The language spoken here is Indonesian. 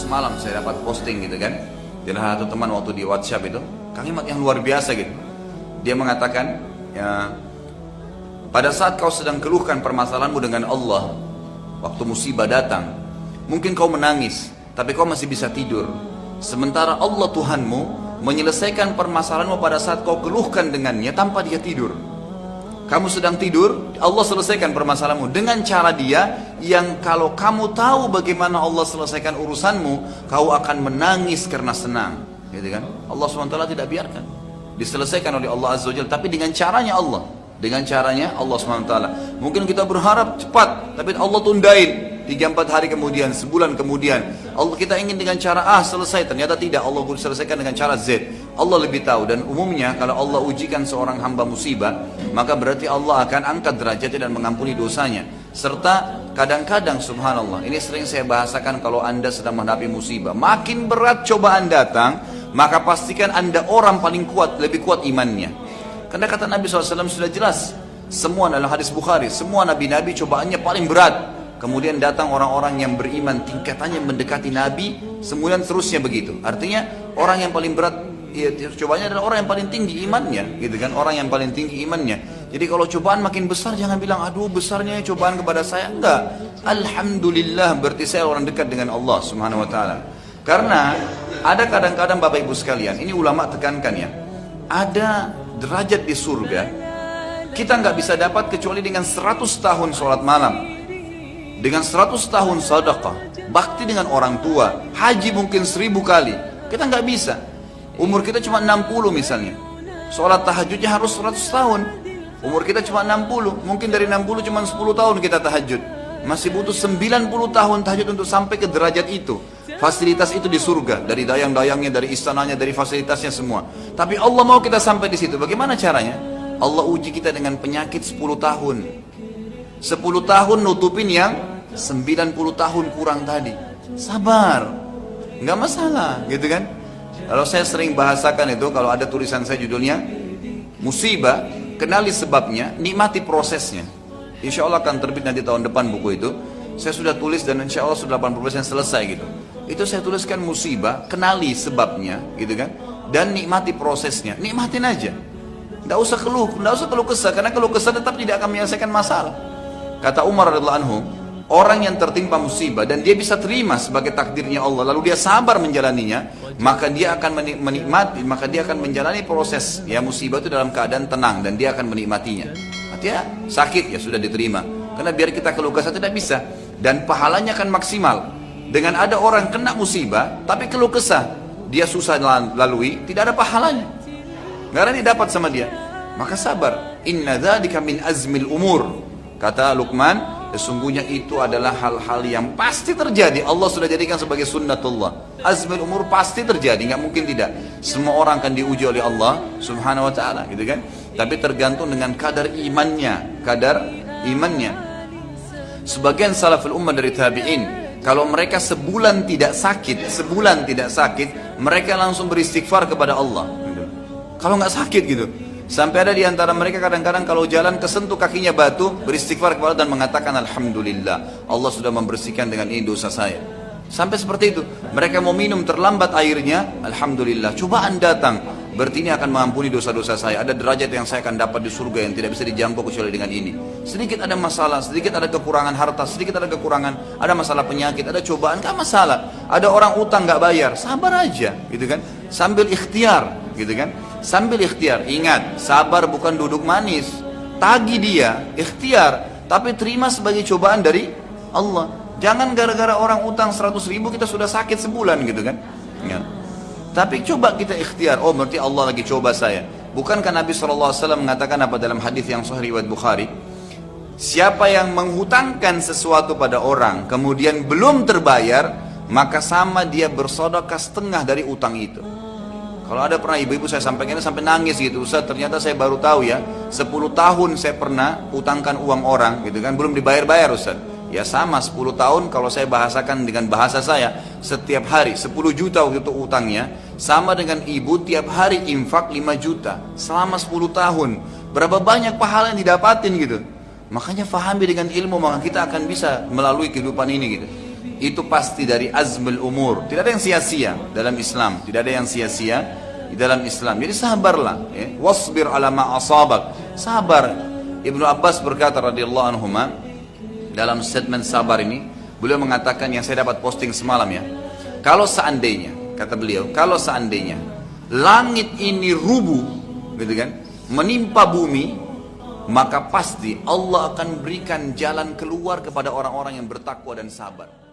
semalam saya dapat posting gitu kan, dari satu teman waktu di WhatsApp itu, kalimat yang luar biasa gitu. Dia mengatakan, ya, pada saat kau sedang keluhkan permasalahanmu dengan Allah, waktu musibah datang, mungkin kau menangis, tapi kau masih bisa tidur. Sementara Allah Tuhanmu menyelesaikan permasalahanmu pada saat kau keluhkan dengannya tanpa dia tidur. Kamu sedang tidur, Allah selesaikan permasalahanmu dengan cara dia yang kalau kamu tahu bagaimana Allah selesaikan urusanmu, kau akan menangis karena senang, gitu kan? Allah SWT tidak biarkan diselesaikan oleh Allah Azza wa Jalla, tapi dengan caranya Allah. Dengan caranya Allah SWT. Mungkin kita berharap cepat, tapi Allah tundain 3-4 hari kemudian, sebulan kemudian. Allah kita ingin dengan cara A selesai, ternyata tidak, Allah selesaikan dengan cara Z. Allah lebih tahu. Dan umumnya kalau Allah ujikan seorang hamba musibah, maka berarti Allah akan angkat derajatnya dan mengampuni dosanya. Serta kadang-kadang subhanallah, ini sering saya bahasakan, kalau anda sedang menghadapi musibah, makin berat cobaan datang, maka pastikan anda orang paling kuat, lebih kuat imannya. Karena kata Nabi SAW sudah jelas, semua dalam hadis Bukhari, semua nabi-nabi cobaannya paling berat. Kemudian datang orang-orang yang beriman, tingkatannya mendekati Nabi, kemudian terusnya begitu. Artinya orang yang paling berat, ya, cobaannya adalah orang yang paling tinggi imannya, gitu kan? Orang yang paling tinggi imannya. Jadi kalau cobaan makin besar, jangan bilang, aduh besarnya cobaan kepada saya. Enggak, alhamdulillah, berarti saya orang dekat dengan Allah Subhanahu Wa Taala. Karena ada kadang-kadang Bapak Ibu sekalian, ini ulama tekankan ya, ada derajat di surga kita nggak bisa dapat kecuali dengan 100 tahun sholat malam, dengan 100 tahun sedekah, bakti dengan orang tua, haji mungkin 1000 kali. Kita nggak bisa. Umur kita cuma 60 misalnya, sholat tahajudnya harus 100 tahun. Umur kita cuma 60, mungkin dari 60 cuma 10 tahun kita tahajud, masih butuh 90 tahun tahajud untuk sampai ke derajat itu. Fasilitas itu di surga, dari dayang-dayangnya, dari istananya, dari fasilitasnya semua. Tapi Allah mau kita sampai di situ. Bagaimana caranya? Allah uji kita dengan penyakit 10 tahun. 10 tahun nutupin yang 90 tahun kurang tadi. Sabar, nggak masalah, gitu kan? Kalau saya sering bahasakan itu, kalau ada tulisan saya judulnya musibah, kenali sebabnya, nikmati prosesnya. Insya Allah akan terbit nanti tahun depan buku itu. Saya sudah tulis dan insya Allah sudah 80% selesai gitu. Itu saya tuliskan musibah, kenali sebabnya, gitu kan? Dan nikmati prosesnya, nikmatin aja. Nggak usah keluh kesah, karena keluh kesah tetap tidak akan menyelesaikan masalah. Kata Umar radhiyallahu anhu, orang yang tertimpa musibah dan dia bisa terima sebagai takdirnya Allah, lalu dia sabar menjalaninya, maka dia akan menikmati, maka dia akan menjalani proses ya musibah itu dalam keadaan tenang dan dia akan menikmatinya. Artinya sakit ya sudah diterima, karena biar kita keluh kesah tidak bisa, dan pahalanya akan maksimal. Dengan ada orang kena musibah tapi keluh kesah, dia susah lalui, tidak ada pahalanya, nggak ada didapat sama dia. Maka sabar. Inna dzalika min azmil umur. Kata Luqman, sesungguhnya itu adalah hal-hal yang pasti terjadi. Allah sudah jadikan sebagai sunnatullah. Azmil umur pasti terjadi, nggak mungkin tidak. Semua orang akan diuji oleh Allah Subhanahu Wa Taala, gitu kan? Tapi tergantung dengan kadar imannya, Sebagian salaful ummah dari tabi'in, kalau mereka sebulan tidak sakit, mereka langsung beristighfar kepada Allah. Kalau nggak sakit gitu, sampai ada di antara mereka kadang-kadang kalau jalan kesentuh kakinya batu, beristighfar kepada Allah dan mengatakan alhamdulillah, Allah sudah membersihkan dengan ini dosa saya. Sampai seperti itu. Mereka mau minum terlambat airnya, alhamdulillah, cobaan datang, berarti ini akan mengampuni dosa-dosa saya. Ada derajat yang saya akan dapat di surga yang tidak bisa dijangkau kecuali dengan ini. Sedikit ada masalah, sedikit ada kekurangan harta, sedikit ada kekurangan, ada masalah penyakit, ada cobaan, gak masalah. Ada orang utang gak bayar, sabar aja, gitu kan? Sambil ikhtiar, gitu kan? Sambil ikhtiar. Ingat, sabar bukan duduk manis. Tagi dia, ikhtiar, tapi terima sebagai cobaan dari Allah. Jangan gara-gara orang utang 100 ribu kita sudah sakit sebulan, gitu kan? Ya. Tapi coba kita ikhtiar, oh berarti Allah lagi coba saya. Bukankah Nabi SAW mengatakan apa dalam hadis yang sahih riwayat Bukhari? Siapa yang menghutangkan sesuatu pada orang kemudian belum terbayar, maka sama dia bersedekah setengah dari utang itu. Kalau ada pernah ibu-ibu saya sampaikan sampai nangis gitu, Ustaz ternyata saya baru tahu ya, 10 tahun saya pernah utangkan uang orang gitu kan, belum dibayar-bayar Ustaz. Ya sama 10 tahun kalau saya bahasakan dengan bahasa saya, setiap hari 10 juta waktu itu utangnya, sama dengan ibu tiap hari infak 5 juta selama 10 tahun. Berapa banyak pahala yang didapatin gitu. Makanya fahami dengan ilmu, maka kita akan bisa melalui kehidupan ini gitu. itu pasti dari azmul umur. Tidak ada yang sia-sia dalam Islam. Tidak ada yang sia-sia di dalam Islam. Jadi sabarlah. Ya. Wasbir ala ma asabak. Sabar. Ibnu Abbas berkata radhiyallahu anhuma dalam statement sabar ini, beliau mengatakan yang saya dapat posting semalam ya. Kalau seandainya, kata beliau, kalau seandainya langit ini rubuh, gitu kan, menimpa bumi, maka pasti Allah akan berikan jalan keluar kepada orang-orang yang bertakwa dan sabar.